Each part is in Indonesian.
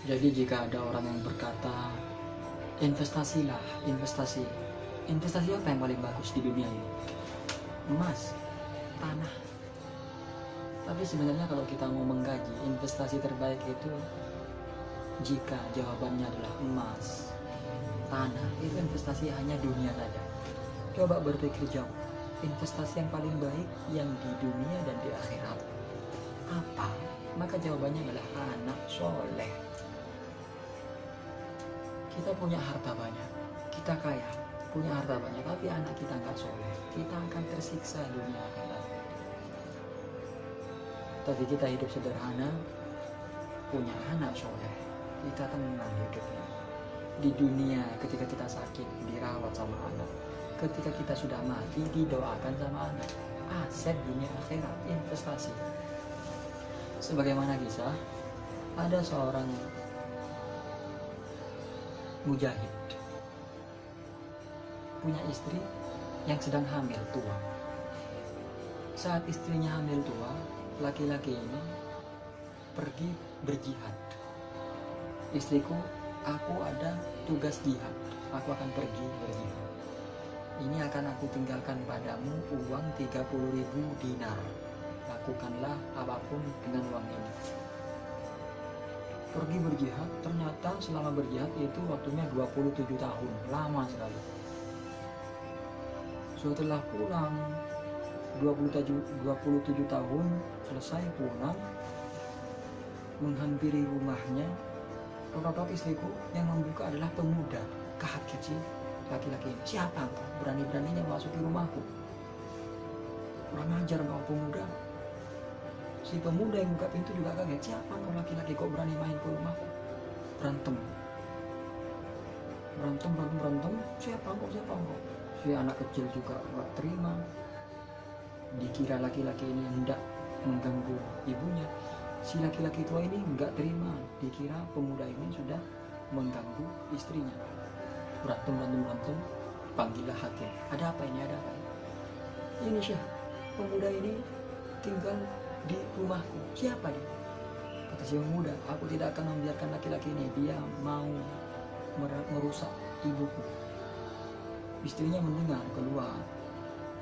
Jadi jika ada orang yang berkata, investasilah, investasi. Investasi apa yang paling bagus di dunia ini? Emas, tanah. Tapi sebenarnya kalau kita mau mengkaji, investasi terbaik itu jika jawabannya adalah emas, tanah, itu investasi hanya dunia saja. Coba berpikir jauh, investasi yang paling baik yang di dunia dan di akhirat apa? Maka jawabannya adalah anak soleh. Kita punya harta banyak, kita kaya, punya harta banyak, tapi anak kita nggak soleh, kita akan tersiksa dunia akhirat. Tapi kita hidup sederhana, punya anak soleh, kita tenang hidupnya. Di dunia ketika kita sakit, dirawat sama anak. Ketika kita sudah mati, didoakan sama anak. Aset dunia akhirat, investasi. Sebagaimana kisah, ada seorang mujahid punya istri yang sedang hamil tua. Saat istrinya hamil tua, laki-laki ini pergi berjihad. Istriku, aku ada tugas jihad, aku akan pergi berjihad. Ini akan aku tinggalkan padamu uang 30.000 dinar. Lakukanlah apapun dengan uang ini. Pergi berjihad, ternyata selama berjihad itu waktunya 27 tahun, lama sekali. Setelah pulang 27 tahun, selesai pulang, menghampiri rumahnya, tok istriku yang membuka adalah pemuda. Kaget sih laki-laki ini, siapa engkau? Berani-beraninya masuki rumahku. Kurang ajar engkau pemuda. Si pemuda yang buka pintu juga kaget, siapa engkau laki-laki kok berani main ke rumahku? Berantem, siapa engkau? Si anak kecil juga gak terima, dikira laki-laki ini hendak mengganggu ibunya. Si laki-laki tua ini nggak terima, dikira pemuda ini sudah mengganggu istrinya. Berantem, panggillah hakim. Ada apa ini? Ini Syekh, pemuda ini tinggal di rumahku. Siapa dia? Kata si pemuda, aku tidak akan membiarkan laki-laki ini, dia mau merusak ibuku. Istrinya mendengar keluar,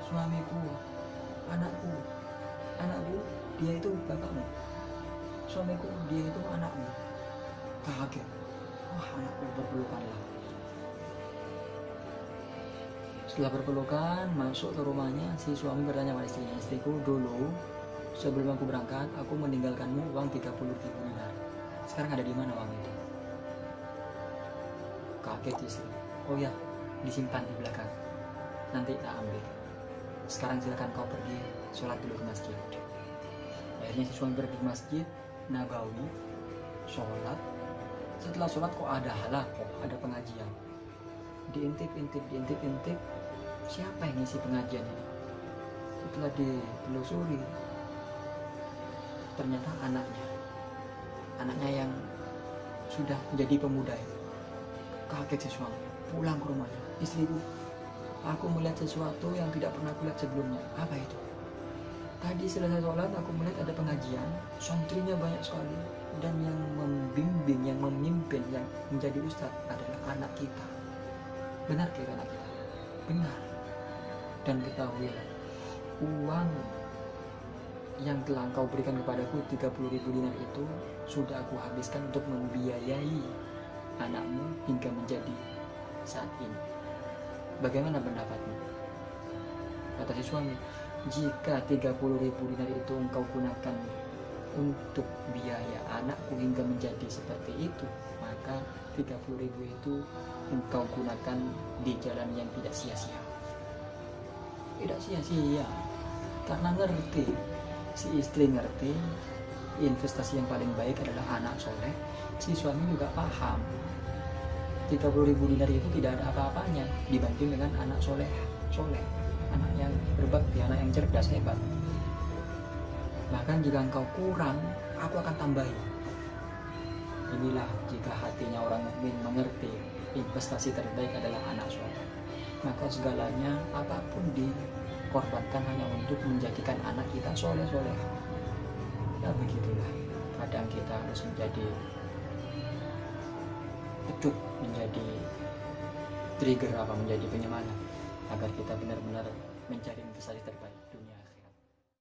suamiku, anakku, dia itu bapakmu. Suamiku, dia itu anakmu. Kaget, wah anakku, berpelukanlah. Setelah berpelukan, masuk ke rumahnya, si suami bertanya pada istrinya, istriku, dulu sebelum aku berangkat, aku meninggalkanmu uang 30.000 dinar. Sekarang ada di mana uang itu? Kaget istri. Oh ya, disimpan di belakang, nanti tak ambil. Sekarang silakan kau pergi sholat dulu ke masjid. Akhirnya si suami pergi ke masjid Nabawi, sholat. Setelah sholat kok ada halakoh, ada pengajian. Diintip, siapa yang ngisi pengajian ini? Setelah ditelusuri, ternyata anaknya yang sudah menjadi pemuda ini. Kaget si suami, pulang ke rumahnya, istriku, aku melihat sesuatu yang tidak pernah aku lihat sebelumnya. Apa itu? Tadi selesai sholat aku melihat ada pengajian, santrinya banyak sekali, dan yang membimbing, yang memimpin, yang menjadi ustadz adalah anak kita. Benar kira anak kita? Benar. Dan ketahuilah, uang yang telah engkau berikan kepadaku 30.000 dinar itu sudah aku habiskan untuk membiayai anakmu hingga menjadi saat ini. Bagaimana pendapatmu? Kata si suami, jika 30.000 dinar itu engkau gunakan untuk biaya anakku hingga menjadi seperti itu, maka 30.000 itu engkau gunakan di jalan yang tidak sia-sia. Tidak sia-sia, karena ngerti, si istri ngerti investasi yang paling baik adalah anak soleh. Si suami juga paham 30.000 dinar itu tidak ada apa-apanya dibanding dengan anak soleh, anak yang berbakti, anak yang cerdas, hebat. Bahkan jika engkau kurang, aku akan tambahi. Inilah jika hatinya orang mukmin mengerti investasi terbaik adalah anak soleh, maka segalanya apapun dikorbankan hanya untuk menjadikan anak kita soleh. Ya begitulah, kadang kita harus menjadi pecut, menjadi trigger, menjadi penyemangat agar kita benar-benar